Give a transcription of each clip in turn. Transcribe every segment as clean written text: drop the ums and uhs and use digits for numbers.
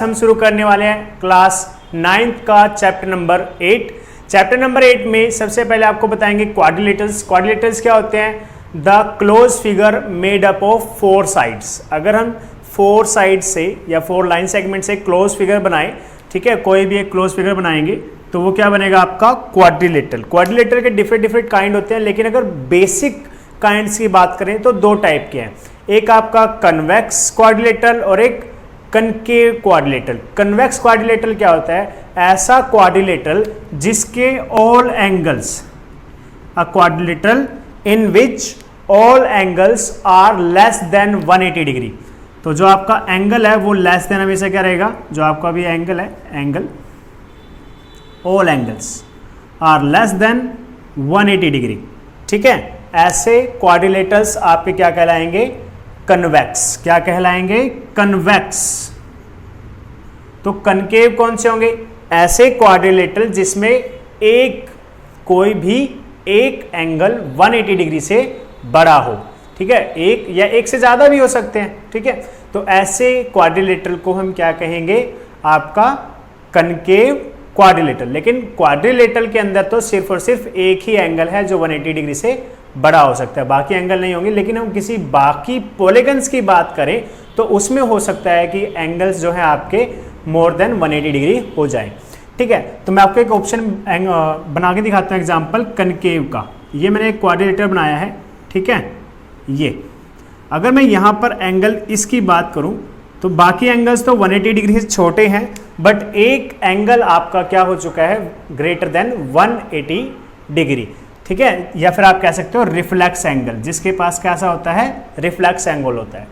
हम शुरू करने वाले हैं क्लास 9th का चैप्टर नंबर 8। चैप्टर नंबर 8 में सबसे पहले आपको बताएंगे क्वाड्रिलेटरल्स। क्वाड्रिलेटरल्स क्या होते हैं? The close figure made up of 4 sides. अगर हम 4 साइड से या 4 लाइन सेगमेंट से क्लोज फिगर बनाएं, ठीक है, कोई भी एक क्लोज फिगर बनाएंगे तो वो क्या बनेगा आपका? क्वाड्रिलेटरल। क्वाड्रिलेटरल के डिफरेंट काइंड होते हैं, लेकिन अगर बेसिक काइंड्स की बात करें तो 2 टाइप के हैं। एक आपका कन्वेक्स क्वाड्रिलेटरल और एक कनकेव क्वाड्रिलेटरल। कन्वेक्स क्वाड्रिलेटरल क्या होता है? ऐसा क्वाड्रिलेटरल जिसके all angles, a quadrilateral in which all angles are less than 180 degree. तो जो आपका एंगल है वो लेस देन हमेशा क्या रहेगा? जो आपका भी एंगल है, angle all angles are less than 180 degree, ठीक है। ऐसे क्वाड्रिलेटरल्स आपके क्या कहलाएंगे? कन्वेक्स। क्या कहलाएंगे? कन्वेक्स। तो कनकेव कौन से होंगे? ऐसे क्वाड्रिलेटरल जिसमें कोई भी एक एंगल 180 डिग्री से बड़ा हो, ठीक है। एक या एक से ज्यादा भी हो सकते हैं, ठीक है। तो ऐसे क्वाड्रिलेटरल को हम क्या कहेंगे? आपका कनकेव क्वाड्रिलेटरल। लेकिन क्वाड्रिलेटरल के अंदर तो सिर्फ और सिर्फ एक ही एंगल है जो 180 डिग्री से बड़ा हो सकता है, बाकी एंगल नहीं होंगे। लेकिन हम किसी बाकी पॉलीगन्स की बात करें तो उसमें हो सकता है कि एंगल्स जो है आपके मोर देन 180 डिग्री हो जाए, ठीक है। तो मैं आपको एक ऑप्शन बना के दिखाता हूँ, एग्जांपल कनकेव का। ये मैंने एक क्वाड्रिलेटरल बनाया है, ठीक है। ये अगर मैं यहाँ पर एंगल इसकी बात करूँ तो बाकी एंगल्स तो 180 डिग्री से छोटे हैं, बट एक एंगल आपका क्या हो चुका है? ग्रेटर देन 180 डिग्री, ठीक है। या फिर आप कह सकते हो रिफ्लेक्स एंगल, जिसके पास कैसा होता है? रिफ्लेक्स एंगल होता है।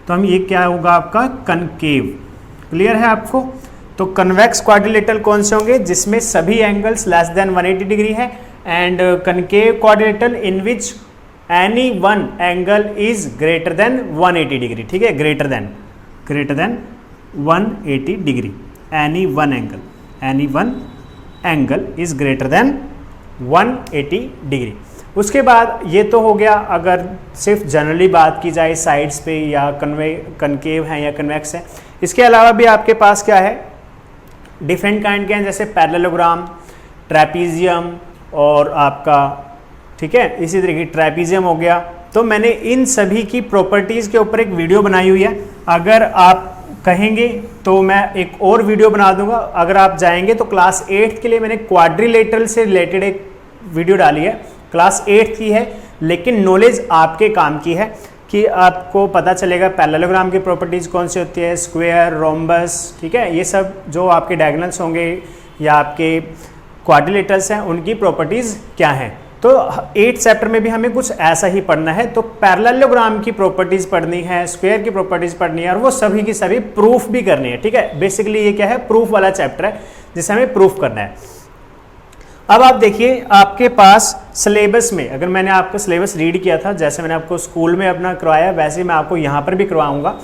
तो हम ये क्या होगा आपका? कनकेव। क्लियर है आपको? तो कन्वेक्स क्वाड्रिलेटरल कौन से होंगे? जिसमें सभी एंगल्स लेस देन 180 डिग्री है, and concave quadrilateral in which any one angle is greater than 180 degree, ठीक है। Greater than 180 degree. Any one angle is greater than 180 degree. उसके बाद ये तो हो गया अगर सिर्फ जनरली बात की जाए साइड्स पे, या कनकेव है या कन्वेक्स है। इसके अलावा भी आपके पास क्या है? डिफरेंट काइंड के हैं, जैसे पैरेललोग्राम, ट्रेपीजियम और आपका, ठीक है, इसी तरीके ट्रेपीजियम हो गया। तो मैंने इन सभी की प्रॉपर्टीज़ के ऊपर एक वीडियो बनाई हुई है। अगर आप कहेंगे तो मैं एक और वीडियो बना दूंगा। अगर आप जाएंगे तो क्लास 8 के लिए मैंने क्वाड्रिलेटरल से रिलेटेड एक वीडियो डाली है, क्लास 8 की है, लेकिन नॉलेज आपके काम की है कि आपको पता चलेगा पैरेललोग्राम की प्रॉपर्टीज़ कौन सी होती है, स्क्वायर, रोम्बस, ठीक है। ये सब जो आपके डायगोनल्स होंगे या आपके क्वाड्रिलेटरल्स हैं उनकी प्रॉपर्टीज़ क्या हैं। तो 8 चैप्टर में भी हमें कुछ ऐसा ही पढ़ना है। तो पैरेललोग्राम की प्रॉपर्टीज़ पढ़नी है, स्क्वायर की प्रॉपर्टीज़ पढ़नी है, और वो सभी की सभी प्रूफ भी करनी है, ठीक है। बेसिकली ये क्या है? प्रूफ वाला चैप्टर है जिसे हमें प्रूफ करना है। अब आप देखिए आपके पास सिलेबस में, अगर मैंने आपका सिलेबस रीड किया था, जैसे मैंने आपको स्कूल में अपना करवाया वैसे मैं आपको यहाँ पर भी करवाऊँगा।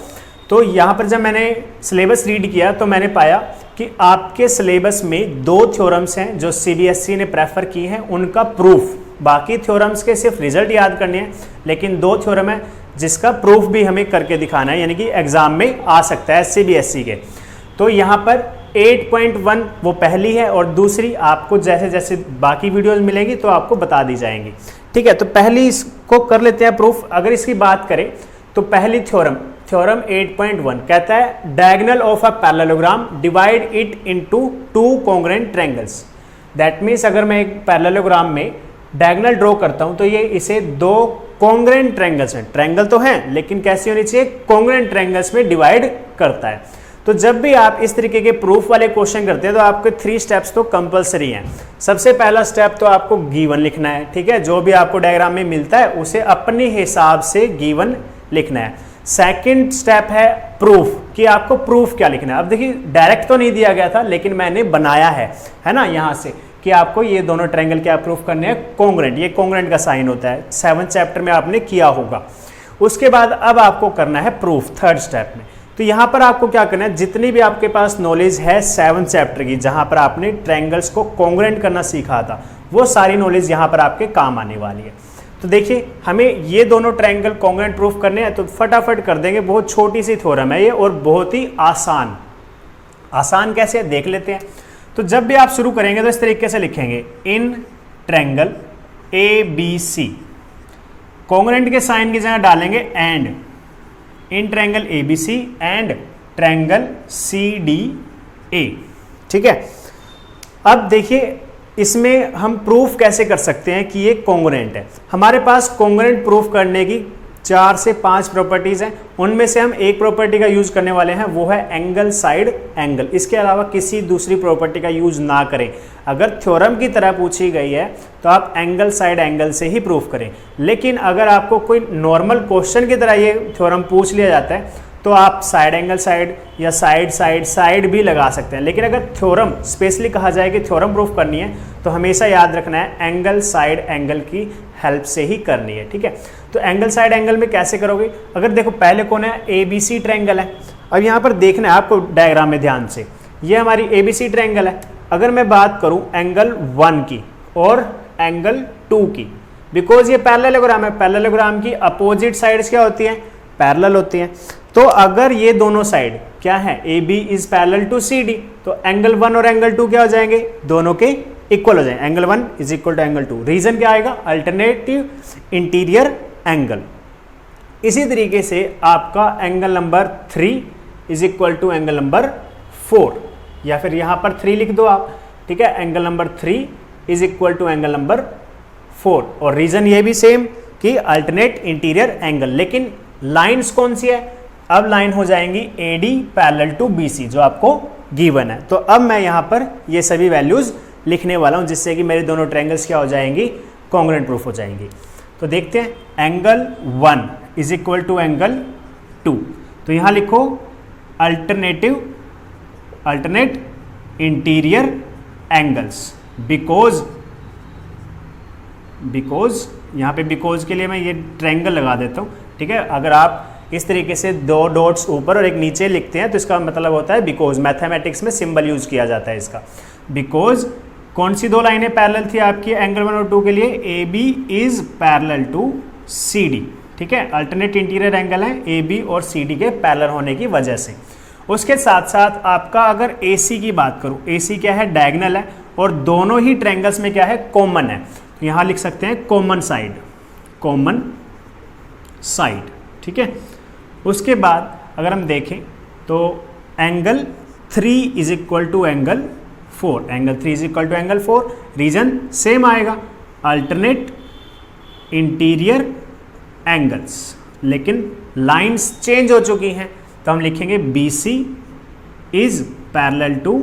तो यहाँ पर जब मैंने सिलेबस रीड किया तो मैंने पाया कि आपके सिलेबस में 2 थ्योरम्स हैं जो CBSE ने प्रेफर की हैं, उनका प्रूफ। बाकी थ्योरम्स के सिर्फ रिजल्ट याद करने हैं, लेकिन 2 थ्योरम है जिसका प्रूफ भी हमें करके दिखाना है, यानी कि एग्जाम में आ सकता है CBSE के। तो यहाँ पर 8.1 वो पहली है, और दूसरी आपको जैसे जैसे बाकी वीडियोस मिलेंगी तो आपको बता दी जाएंगी, ठीक है। तो पहली इसको कर लेते हैं प्रूफ। अगर इसकी बात करें तो पहली थ्योरम 8.1 कहता है diagonal of a parallelogram divide it into 2 congruent triangles. That means अगर मैं एक पैरेललोग्राम में डायगोनल ड्रॉ करता हूं तो ये इसे 2 कॉन्ग्रुएंट ट्रायंगल्स हैं, ट्रायंगल तो हैं लेकिन कैसी होनी चाहिए? कॉन्ग्रुएंट ट्रायंगल्स में डिवाइड करता है। तो जब भी आप इस तरीके के प्रूफ वाले क्वेश्चन करते हैं तो आपके 3 स्टेप्स तो कंपलसरी हैं। सबसे पहला स्टेप तो आपको गिवन लिखना है, ठीक है। जो भी आपको डायग्राम में मिलता है उसे अपने हिसाब से गिवन लिखना है। सेकंड स्टेप है प्रूफ, कि आपको प्रूफ क्या लिखना है। अब देखिए डायरेक्ट तो नहीं दिया गया था, लेकिन मैंने बनाया है ना, यहाँ से कि आपको ये दोनों ट्रायंगल क्या प्रूफ करने हैं? कॉन्ग्रुएंट। ये कॉन्ग्रुएंट का साइन होता है, 7th चैप्टर में आपने किया होगा। उसके बाद अब आपको करना है प्रूफ 3rd स्टेप में। तो यहाँ पर आपको क्या करना है? जितनी भी आपके पास नॉलेज है 7th चैप्टर की, जहाँ पर आपने ट्रायंगल्स को कॉन्ग्रुएंट करना सीखा था, वो सारी नॉलेज यहाँ पर आपके काम आने वाली है। तो देखिए हमें ये दोनों ट्रायंगल कॉन्ग्रुएंट प्रूफ करने हैं, तो फटाफट कर देंगे। बहुत छोटी सी थ्योरम है ये और बहुत ही आसान, आसान कैसे है देख लेते हैं। तो जब भी आप शुरू करेंगे तो इस तरीके से लिखेंगे, in triangle A B C, congruent के साइन की जगह डालेंगे and, in triangle A B C and triangle C D A. ठीक है, अब देखिए इसमें हम प्रूफ कैसे कर सकते हैं कि ये कॉन्ग्रुएंट है। हमारे पास कॉन्ग्रुएंट प्रूफ करने की 4 से 5 प्रॉपर्टीज़ हैं, उनमें से हम एक प्रॉपर्टी का यूज़ करने वाले हैं, वो है एंगल साइड एंगल। इसके अलावा किसी दूसरी प्रॉपर्टी का यूज़ ना करें। अगर थ्योरम की तरह पूछी गई है तो आप एंगल साइड एंगल से ही प्रूफ करें, लेकिन अगर आपको कोई नॉर्मल क्वेश्चन की तरह ये थ्योरम पूछ लिया जाता है तो आप साइड एंगल साइड या साइड साइड साइड भी लगा सकते हैं। लेकिन अगर थ्योरम स्पेशली कहा जाए कि थ्योरम प्रूफ करनी है तो हमेशा याद रखना है एंगल साइड एंगल की हेल्प से ही करनी है। ठीक है, तो एंगल साइड एंगल में कैसे करोगे? अगर देखो पहले कौन है, ए बी सी ट्रायंगल है। अब यहाँ पर देखना है आपको डायग्राम में ध्यान से, ये हमारी ए बी सी ट्रायंगल है। अगर मैं बात करूँ एंगल 1 की और एंगल 2 की, बिकॉज ये पैरेललोग्राम है, पैरेललोग्राम की अपोजिट साइड्स क्या होती हैं, पैरेलल होती हैं। तो अगर ये दोनों साइड क्या है, A B is parallel to C D, तो एंगल 1 और एंगल 2 क्या हो जाएंगे, दोनों के इक्वल हो जाएंगे। Angle 1 is equal to angle 2। Reason क्या आएगा, अल्टरनेटिव इंटीरियर एंगल। इसी तरीके से आपका angle number 3 is equal to angle number 4, या फिर यहां पर 3 लिख दो आप। ठीक है, angle number 3 is equal to angle number 4, और रीजन ये भी सेम कि अल्टरनेट इंटीरियर एंगल। लेकिन लाइंस कौन सी है, अब लाइन हो जाएंगी AD पैरेलल टू BC जो आपको गिवन है। तो अब मैं यहाँ पर ये सभी वैल्यूज लिखने वाला हूँ जिससे कि मेरे दोनों ट्रायंगल्स क्या हो जाएंगी, कॉन्ग्रुएंट प्रूफ हो जाएंगी। तो देखते हैं, angle 1 is equal to angle 2, तो यहाँ लिखो अल्टरनेट इंटीरियर एंगल्स, बिकॉज यहाँ पे बिकॉज के लिए मैं ये ट्रायंगल लगा देता हूँ। ठीक है, अगर आप इस तरीके से 2 डॉट्स ऊपर और एक नीचे लिखते हैं तो इसका मतलब होता है बिकॉज। मैथमेटिक्स में सिंबल यूज किया जाता है इसका। बिकॉज कौन सी 2 लाइनें पैरेलल थी आपकी एंगल 1 और 2 के लिए, A B is parallel to C D. ठीक है, अल्टरनेट इंटीरियर एंगल है ए बी और सी डी के पैरेलल होने की वजह से। उसके साथ साथ आपका अगर ए सी की बात करूँ, ए सी क्या है, डायगनल है, और दोनों ही ट्रायंगल्स में क्या है, कॉमन है। तो यहाँ लिख सकते हैं कॉमन साइड। ठीक है, उसके बाद अगर हम देखें तो angle 3 is equal to angle 4, angle 3 is equal to angle 4, reason same आएगा, अल्टरनेट इंटीरियर एंगल्स। लेकिन लाइंस चेंज हो चुकी हैं तो हम लिखेंगे BC is parallel to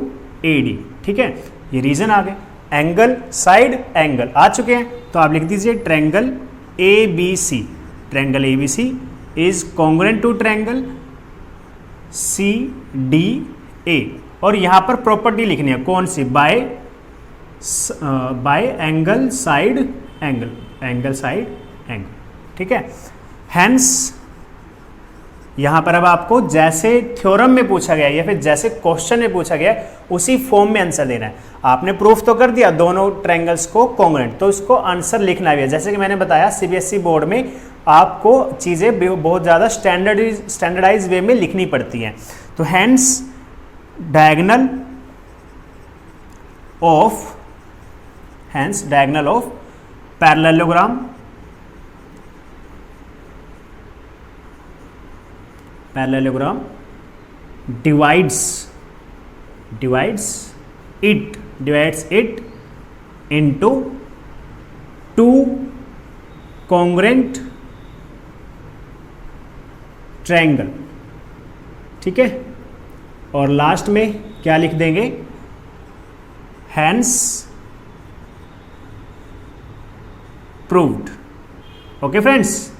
AD। ठीक है, ये रीजन आ गए। एंगल साइड एंगल आ चुके हैं तो आप लिख दीजिए triangle ABC, triangle ABC is congruent to triangle CDA। और यहाँ पर प्रॉपर्टी लिखनी है कौन सी, बाय एंगल साइड एंगल। ठीक है, हैंस यहाँ पर अब आपको जैसे थ्योरम में पूछा गया या फिर जैसे क्वेश्चन में पूछा गया उसी फॉर्म में आंसर देना है। आपने प्रूफ तो कर दिया दोनों ट्रायंगल्स को कॉन्ग्रुएंट, तो इसको आंसर लिखना भी है। जैसे कि मैंने बताया CBSE बोर्ड में आपको चीज़ें बहुत ज़्यादा स्टैंडर्डाइज वे में लिखनी पड़ती हैं। तो hence diagonal of parallelogram divides it into 2 congruent triangle. ठीक है, और लास्ट में क्या लिख देंगे, हैंस प्रूव्ड। ओके फ्रेंड्स,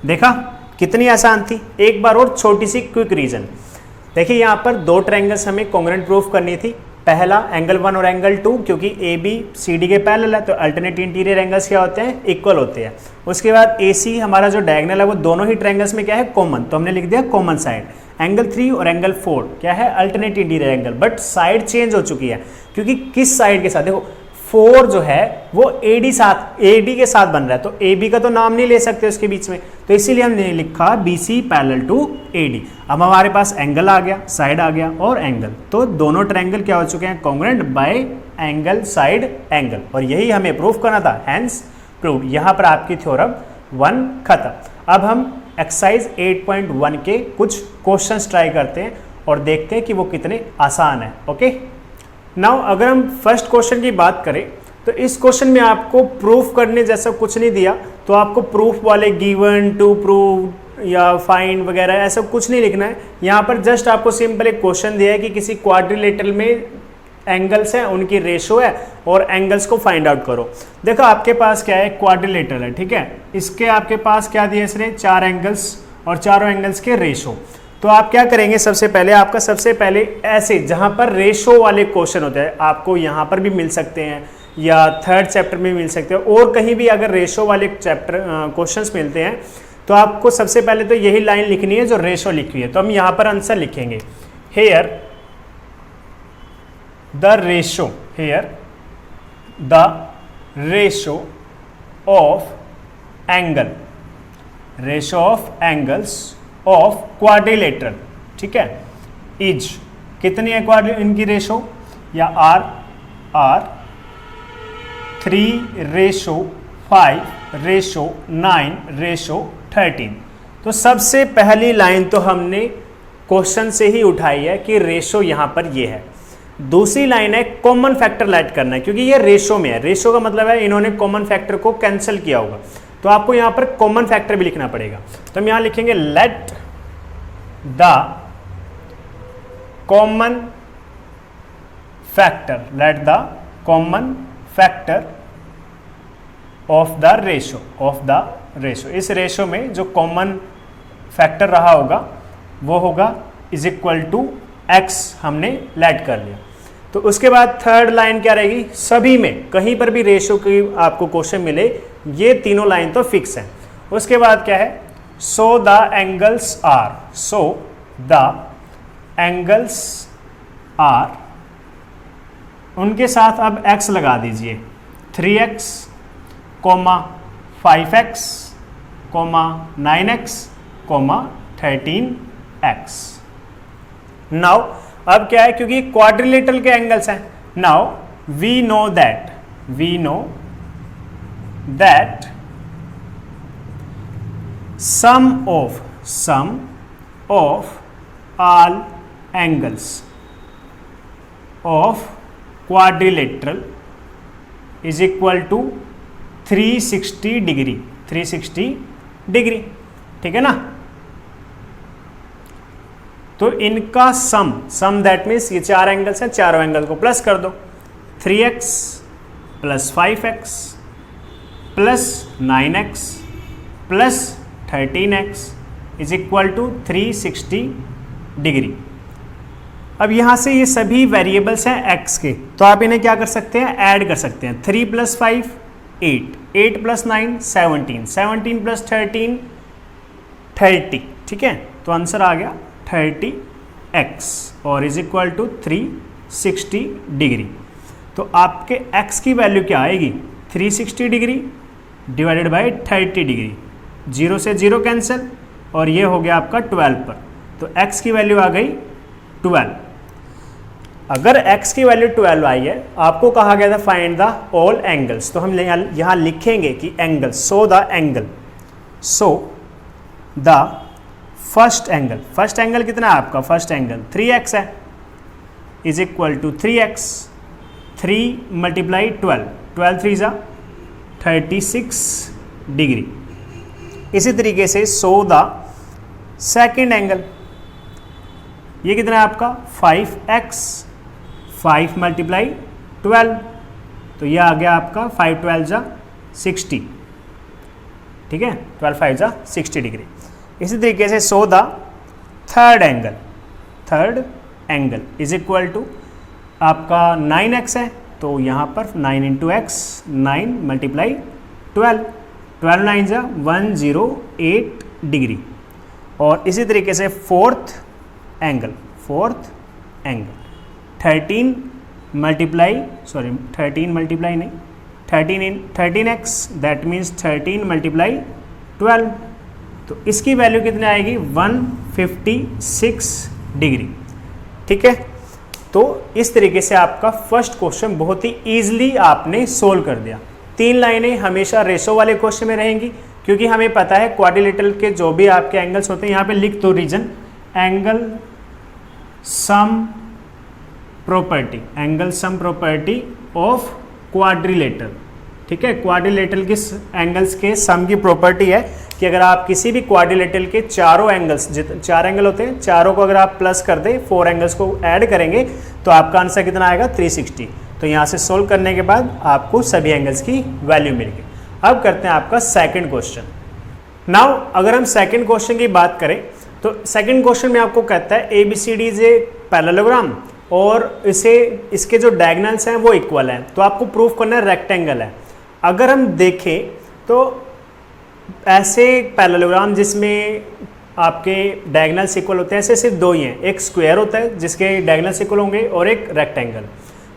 देखा कितनी आसान थी। एक बार और छोटी सी क्विक रीजन देखिए, यहाँ पर 2 ट्रायंगल्स हमें कॉन्ग्रुएंट प्रूफ करनी थी। पहला एंगल 1 और एंगल 2, क्योंकि ए बी सी डी के पैरेलल है तो अल्टरनेट इंटीरियर एंगल्स क्या होते हैं, इक्वल होते हैं। उसके बाद ए सी हमारा जो डायगोनल है वो दोनों ही ट्रायंगल्स में क्या है, कॉमन, तो हमने लिख दिया कॉमन साइड। एंगल 3 और एंगल 4 क्या है, alternate interior angle, but side change हो चुकी है, क्योंकि किस साइड के साथ, देखो 4 जो है वो AD के साथ बन रहा है, तो AB का तो नाम नहीं ले सकते उसके बीच में, तो इसीलिए हमने लिखा BC पैरेलल टू AD। अब हमारे पास एंगल आ गया, साइड आ गया और एंगल, तो दोनों ट्रायंगल क्या हो चुके हैं, congruent bye angle side angle, और यही हमें प्रूफ करना था, हैंस प्रूव्ड। यहाँ पर आपकी थ्योरम 1 खत्म। अब हम एक्सरसाइज 8.1 के कुछ क्वेश्चंस ट्राई करते हैं और देखते हैं कि वो कितने आसान है। ओके, नाउ अगर हम फर्स्ट क्वेश्चन की बात करें तो इस क्वेश्चन में आपको प्रूफ करने जैसा कुछ नहीं दिया, तो आपको प्रूफ वाले गिवन टू प्रूव या फाइंड वगैरह ऐसा कुछ नहीं लिखना है। यहाँ पर जस्ट आपको सिंपल एक क्वेश्चन दिया है कि किसी क्वाड्रिलेटरल में एंगल्स हैं, उनकी रेशो है और एंगल्स को फाइंड आउट करो। देखो आपके पास क्या है, क्वाड्रिलेटरल है, ठीक है, इसके आपके पास क्या दिया इसने, 4 एंगल्स और चारों एंगल्स के रेशो। तो आप क्या करेंगे, सबसे पहले ऐसे जहां पर रेशो वाले क्वेश्चन होते हैं, आपको यहां पर भी मिल सकते हैं या 3rd चैप्टर में मिल सकते हैं, और कहीं भी अगर रेशो वाले चैप्टर क्वेश्चंस मिलते हैं तो आपको सबसे पहले तो यही लाइन लिखनी है जो रेशो लिखी है। तो हम यहां पर आंसर लिखेंगे, here the ratio of angles of quadrilateral, ठीक है, इज कितनी है इनकी रेशो, या आर 3:5:9:13। तो सबसे पहली लाइन तो हमने क्वेश्चन से ही उठाई है कि रेशो यहां पर ये है। दूसरी लाइन है कॉमन फैक्टर लेट करना है, क्योंकि ये रेशो में है, रेशो का मतलब है इन्होंने कॉमन फैक्टर को कैंसिल किया होगा, तो आपको यहां पर कॉमन फैक्टर भी लिखना पड़ेगा। तो हम यहां लिखेंगे let the common factor of the ratio, इस रेशो में जो कॉमन फैक्टर रहा होगा वो होगा इज इक्वल टू x, हमने लेट कर लिया। तो उसके बाद 3rd लाइन क्या रहेगी, सभी में कहीं पर भी रेशो की आपको क्वेश्चन मिले, ये तीनों लाइन तो फिक्स है। उसके बाद क्या है, सो द एंगल्स आर, उनके साथ अब x लगा दीजिए, 3x, 5x, 9x, 13x। Now अब क्या है, क्योंकि क्वाड्रिलेटरल के एंगल्स हैं, now we know that sum of all angles of quadrilateral is equal to 360 degree, ठीक है ना। तो इनका सम दैट मीन्स ये 4 एंगल्स हैं, चारों एंगल को प्लस कर दो, 3x plus 5x plus 9x plus 13x is equal to 360 degree. अब यहाँ से ये सभी वेरिएबल्स हैं x के, तो आप इन्हें क्या कर सकते हैं, ऐड कर सकते हैं। 3 + 5 8, 8 + 9 17, 17 + 13 30, ठीक है। तो आंसर आ गया 30x और इज इक्वल टू 360 डिग्री। तो आपके x की वैल्यू क्या आएगी, 360 डिग्री डिवाइडेड बाई 30 डिग्री, 0 से 0 कैंसिल, और ये हो गया आपका 12 पर, तो x की वैल्यू आ गई 12। अगर x की वैल्यू 12 आई है, आपको कहा गया था फाइंड द ऑल एंगल्स, तो हम यहाँ लिखेंगे कि angle, so the first angle कितना है आपका, फर्स्ट एंगल 3x है, is equal to 3x, 3 × 12, 12 3 = 36 degree. इसी तरीके से सो द सेकेंड एंगल, ये कितना है आपका 5x, 5 × 12, तो ये आ गया आपका 5 12 = 60, ठीक है, 12 5 = 60 डिग्री। इसी तरीके से so the third angle is equal to आपका 9x है, तो यहाँ पर 9 × x, 9 × 12, 12 9 = 108 डिग्री। और इसी तरीके से फोर्थ एंगल 13 मल्टीप्लाई 13 मल्टीप्लाई नहीं 13x दैट मीन्स 13 मल्टीप्लाई 12, तो इसकी वैल्यू कितनी आएगी 156 डिग्री। ठीक है, तो इस तरीके से आपका फर्स्ट क्वेश्चन बहुत ही ईजिली आपने सोल्व कर दिया। 3 लाइनें हमेशा रेशो वाले क्वेश्चन में रहेंगी क्योंकि हमें पता है क्वाड्रिलेटरल के जो भी आपके एंगल्स होते हैं, यहाँ पे लिख दो reason, angle sum property of quadrilateral. ठीक है, क्वाड्रिलेटरल के एंगल्स के सम की प्रॉपर्टी है कि अगर आप किसी भी क्वाड्रिलेटरल के चारों एंगल्स, 4 एंगल होते हैं, चारों को अगर आप प्लस कर दें, 4 एंगल्स को ऐड करेंगे तो आपका आंसर कितना आएगा 360। तो यहाँ से सोल्व करने के बाद आपको सभी एंगल्स की वैल्यू मिल गई। अब करते हैं आपका सेकंड क्वेश्चन। नाउ अगर हम सेकंड क्वेश्चन की बात करें तो सेकंड क्वेश्चन में आपको कहता है ABCD इज ए पैरेललोग्राम और इसके जो डायगोनल्स हैं वो इक्वल हैं, तो आपको प्रूफ करना है रेक्टेंगल है। अगर हम देखें तो ऐसे पैरेललोग्राम जिसमें आपके डायगोनल्स इक्वल होते हैं ऐसे सिर्फ 2 ही हैं, एक स्क्वायर होता है जिसके डायगोनल्स इक्वल होंगे और एक रेक्टेंगल।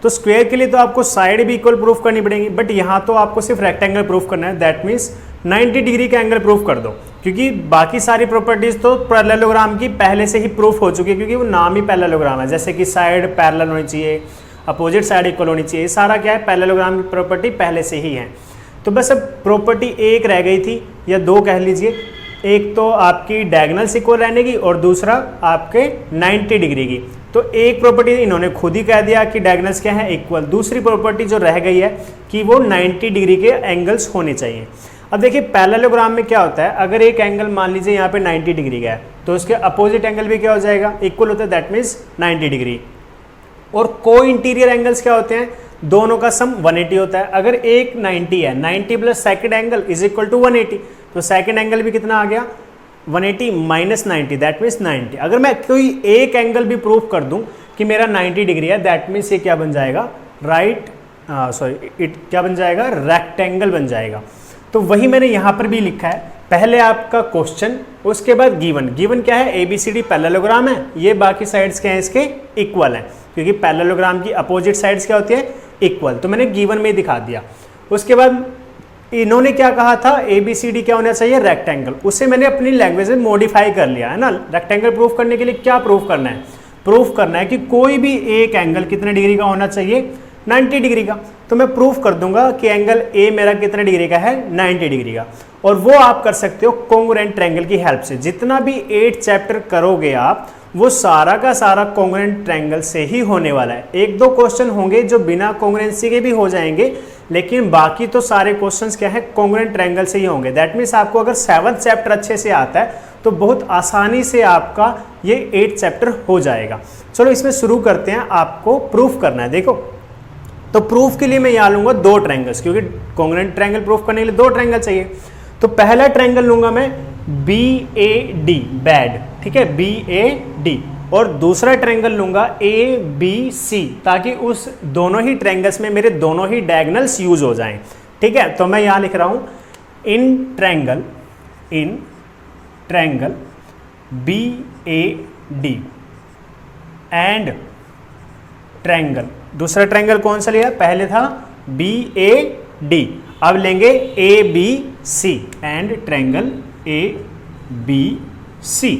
तो स्क्वायर के लिए तो आपको साइड भी इक्वल प्रूफ करनी पड़ेगी, बट यहाँ तो आपको सिर्फ रेक्टेंगल प्रूफ करना है, दैट मीन्स 90 डिग्री का एंगल प्रूफ कर दो, क्योंकि बाकी सारी प्रॉपर्टीज तो पैरेललोग्राम की पहले से ही प्रूफ हो चुकी है क्योंकि वो नाम ही पैरेललोग्राम है, जैसे कि साइड पैरेलल होनी चाहिए, अपोजिट साइड इक्वल होनी चाहिए, सारा क्या है पैरेललोग्राम की प्रॉपर्टी पहले से ही है। तो बस अब प्रॉपर्टी एक रह गई थी या 2 कह लीजिए, एक तो आपकी डायगोनल्स इक्वल रहने की और दूसरा आपके 90 डिग्री की। तो एक प्रॉपर्टी इन्होंने खुद ही कह दिया कि डायगोनल्स क्या है इक्वल, दूसरी प्रॉपर्टी जो रह गई है कि वो 90 डिग्री के एंगल्स होने चाहिए। अब देखिए पैरेललोग्राम में क्या होता है, अगर एक एंगल मान लीजिए यहाँ पे 90 डिग्री का है तो उसके अपोजिट एंगल भी क्या हो जाएगा इक्वल होता है, दैट मीन्स 90 डिग्री। और को इंटीरियर एंगल्स क्या होते हैं, दोनों का सम 180 होता है। अगर एक 90 है, 90 plus second angle is equal to 180, तो सेकंड एंगल भी कितना आ गया 180 माइनस 90 दैट मीन्स 90। अगर मैं कोई एक एंगल भी प्रूफ कर दूं कि मेरा 90 डिग्री है, दैट मीन्स ये क्या बन जाएगा क्या बन जाएगा रेक्टेंगल बन जाएगा। तो वही मैंने यहाँ पर भी लिखा है, पहले आपका क्वेश्चन उसके बाद गिवन क्या है ABCD पैरेललोग्राम है, ये बाकी साइड्स क्या है इसके इक्वल हैं क्योंकि पैरेललोग्राम की अपोजिट साइड्स क्या होती है इक्वल, तो मैंने गिवन में दिखा दिया। उसके बाद इन्होंने क्या कहा था ABCD क्या होना चाहिए रेक्टेंगल, उसे मैंने अपनी लैंग्वेज में मॉडिफाई कर लिया है ना। रेक्टेंगल प्रूफ करने के लिए क्या प्रूफ करना है, प्रूफ करना है कि कोई भी एक एंगल कितने डिग्री का होना चाहिए 90 डिग्री का। तो मैं प्रूफ कर दूंगा कि एंगल A मेरा कितने डिग्री का है 90 डिग्री का, और वो आप कर सकते हो कॉन्ग्रुएंट ट्रायंगल की हेल्प से। जितना भी 8 चैप्टर करोगे आप वो सारा का सारा कॉन्ग्रुएंट ट्रायंगल से ही होने वाला है। 1-2 क्वेश्चन होंगे जो बिना कॉन्ग्रुएंसी के भी हो जाएंगे, लेकिन बाकी तो सारे क्वेश्चंस क्या है कॉन्ग्रुएंट ट्रायंगल से ही होंगे। दैट मीन्स आपको अगर 7th चैप्टर अच्छे से आता है तो बहुत आसानी से आपका ये 8 चैप्टर हो जाएगा। चलो इसमें शुरू करते हैं, आपको प्रूफ करना है। देखो तो प्रूफ के लिए मैं यहाँ लूंगा 2 ट्रायंगल्स, क्योंकि कॉन्ग्रुएंट ट्रायंगल प्रूफ करने के लिए 2 ट्रायंगल चाहिए। तो पहला ट्रायंगल लूंगा मैं BAD बैड, ठीक है BAD, और दूसरा ट्रायंगल लूंगा ABC, ताकि उस दोनों ही ट्रायंगल्स में मेरे दोनों ही डायगोनल्स यूज हो जाएं। ठीक है, तो मैं यहाँ लिख रहा हूँ in triangle BAD and triangle, दूसरा ट्रायंगल कौन सा लिया, पहले था BAD, अब लेंगे ABC एंड ट्रायंगल ABC,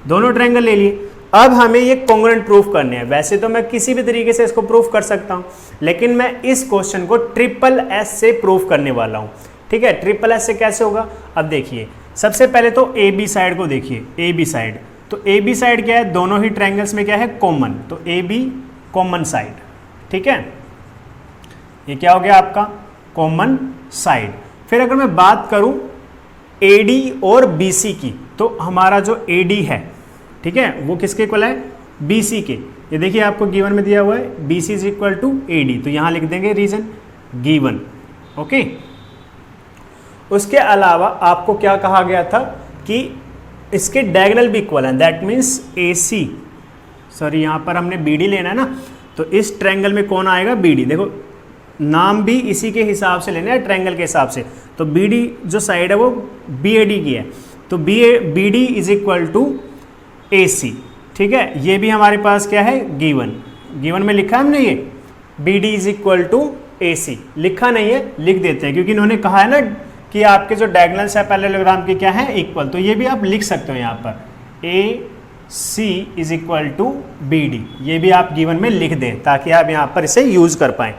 दोनों ट्रायंगल ले लिए। अब हमें ये कॉन्ग्रुएंट प्रूफ करने हैं। वैसे तो मैं किसी भी तरीके से इसको प्रूफ कर सकता हूं, लेकिन मैं इस क्वेश्चन को SSS से प्रूफ करने वाला हूं। ठीक है, SSS से कैसे होगा, अब देखिए सबसे पहले तो AB साइड को देखिए, AB साइड, तो AB साइड क्या है, दोनों ही ट्रायंगल्स में क्या है कॉमन, तो AB कॉमन साइड। ठीक है, ये क्या हो गया आपका कॉमन साइड। फिर अगर मैं बात करूं AD और BC की, तो हमारा जो AD है, ठीक है, वो किसके इक्वल है BC के। ये देखिए आपको गिवन में दिया हुआ है BC is equal to AD, तो यहां लिख देंगे रीजन गिवन। ओके, उसके अलावा आपको क्या कहा गया था कि इसके डायगोनल भी इक्वल हैं, दैट मीन्स AC, सॉरी यहाँ पर हमने BD लेना है ना, तो इस ट्रायंगल में कौन आएगा BD। देखो नाम भी इसी के हिसाब से लेना है ट्रायंगल के हिसाब से, तो BD जो साइड है वो BAD की है, तो BD is equal to AC। ठीक है, ये भी हमारे पास क्या है गिवन में लिखा है हमने ये, B D is equal to A C. लिखा नहीं है, लिख देते हैं, क्योंकि इन्होंने कहा है ना कि आपके जो डायगोनल्स है पैरेललोग्राम के क्या है, इक्वल। तो ये भी आप लिख सकते हो यहाँ पर A C is equal to B D, ये भी आप गिवन में लिख दें ताकि आप यहाँ पर इसे यूज कर पाएं।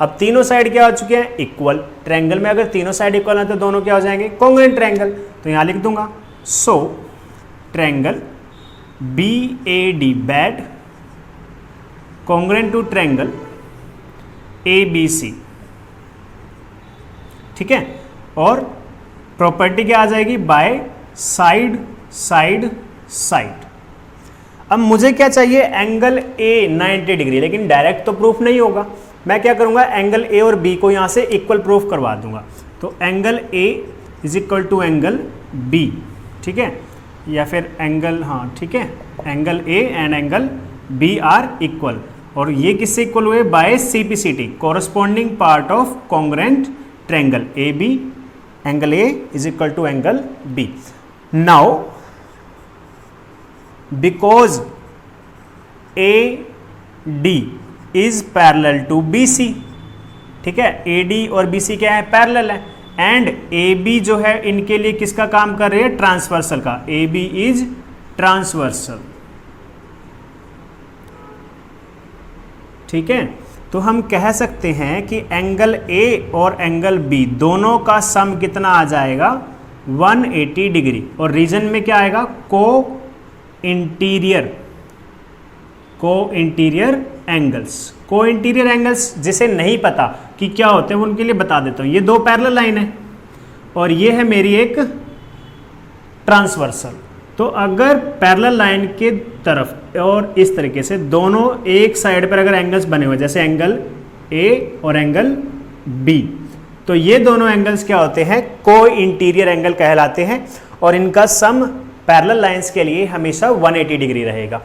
अब तीनों साइड क्या हो चुके हैं, इक्वल। ट्रायंगल में अगर तीनों साइड इक्वल है तो दोनों क्या हो जाएंगे, कॉन्ग्रुएंट ट्रायंगल। तो यहाँ लिख दूंगा so triangle B A D bad congruent to triangle A B C, ठीक है। और प्रॉपर्टी क्या आ जाएगी, बाय साइड साइड साइड। अब मुझे क्या चाहिए, एंगल ए 90 डिग्री, लेकिन डायरेक्ट तो प्रूफ नहीं होगा। मैं क्या करूंगा, एंगल ए और बी को यहां से इक्वल प्रूफ करवा दूंगा। तो angle A is equal to angle B, ठीक है, या फिर एंगल, हाँ ठीक है, angle A and angle B are equal. और ये किससे इक्वल हुए, by CPCT, corresponding part of congruent triangle A B. Angle A is equal to angle B. Now because A D is parallel to B C, ठीक है, A D और B C क्या है, पैरेलल है। एंड ए बी जो है इनके लिए किसका काम कर रही है, ट्रांसवर्सल का। ए बी इज ट्रांसवर्सल, ठीक है। तो हम कह सकते हैं कि एंगल ए और एंगल बी दोनों का सम कितना आ जाएगा, 180 डिग्री। और रीजन में क्या आएगा, को इंटीरियर एंगल्स। को इंटीरियर एंगल्स जिसे नहीं पता कि क्या होते हैं वो उनके लिए बता देता हूं। ये दो पैरेलल लाइन है और ये है मेरी एक ट्रांसवर्सल। तो अगर पैरेलल लाइन के तरफ और इस तरीके से दोनों एक साइड पर अगर एंगल्स बने हुए, जैसे एंगल ए और एंगल बी, तो ये दोनों एंगल्स क्या होते हैं, को इंटीरियर एंगल कहलाते हैं। और इनका सम पैरेलल लाइंस के लिए हमेशा 180 डिग्री रहेगा।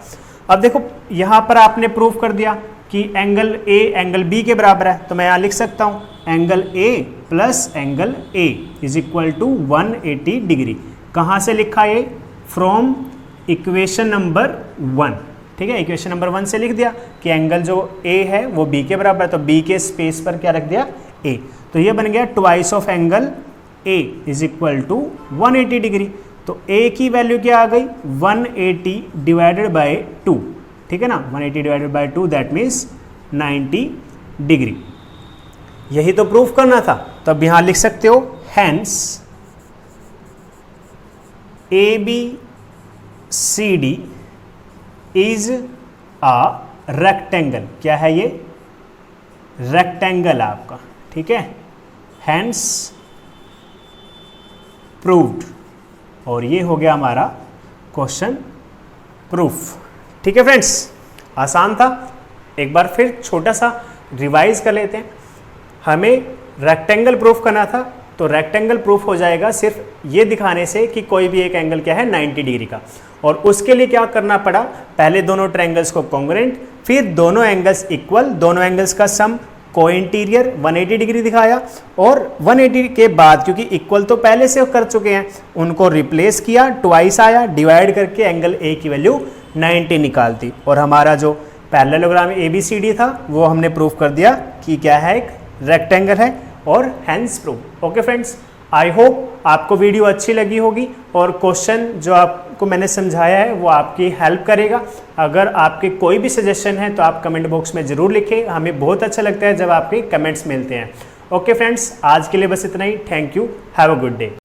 अब देखो यहाँ पर आपने प्रूफ कर दिया कि एंगल ए एंगल बी के बराबर है, तो मैं यहाँ लिख सकता हूँ angle A plus angle A is equal to 180 degree. कहाँ से लिखा ये, फ्रॉम इक्वेशन नंबर 1, ठीक है। इक्वेशन नंबर 1 से लिख दिया कि एंगल जो ए है वो बी के बराबर है, तो बी के स्पेस पर क्या रख दिया, ए। तो ये बन गया twice of angle A is equal to 180 degree. तो ए की वैल्यू क्या आ गई, 180 डिवाइडेड बाय 2, ठीक है ना, 180 divided by 2 that means 90 degree. यही तो प्रूफ करना था। तो अब यहां लिख सकते हो hence A B C D is a rectangle. क्या है ये, रेक्टेंगल आपका, ठीक है। Hence proved. और ये हो गया हमारा क्वेश्चन प्रूफ, ठीक है फ्रेंड्स। आसान था, एक बार फिर छोटा सा रिवाइज कर लेते हैं। हमें रेक्टेंगल प्रूफ करना था, तो रेक्टेंगल प्रूफ हो जाएगा सिर्फ ये दिखाने से कि कोई भी एक एंगल क्या है 90 डिग्री का। और उसके लिए क्या करना पड़ा, पहले दोनों ट्रायंगल्स को कॉन्ग्रुएंट, फिर दोनों एंगल्स इक्वल, दोनों एंगल्स का सम को इंटीरियर 180 डिग्री दिखाया। और 180 के बाद क्योंकि इक्वल तो पहले से कर चुके हैं, उनको रिप्लेस किया, ट्वाइस आया, डिवाइड करके एंगल ए की वैल्यू 90 निकाल दी। और हमारा जो पैरेललोग्राम ABCD था वो हमने प्रूफ कर दिया कि क्या है, एक रेक्टेंगल है और hence proof. Okay friends, I hope आपको वीडियो अच्छी लगी होगी और क्वेश्चन जो आपको मैंने समझाया है वो आपकी हेल्प करेगा। अगर आपके कोई भी सजेशन है तो आप कमेंट बॉक्स में ज़रूर लिखें, हमें बहुत अच्छा लगता है जब आपके कमेंट्स मिलते हैं। ओके फ्रेंड्स, आज के लिए बस इतना ही। Thank you, have a good day.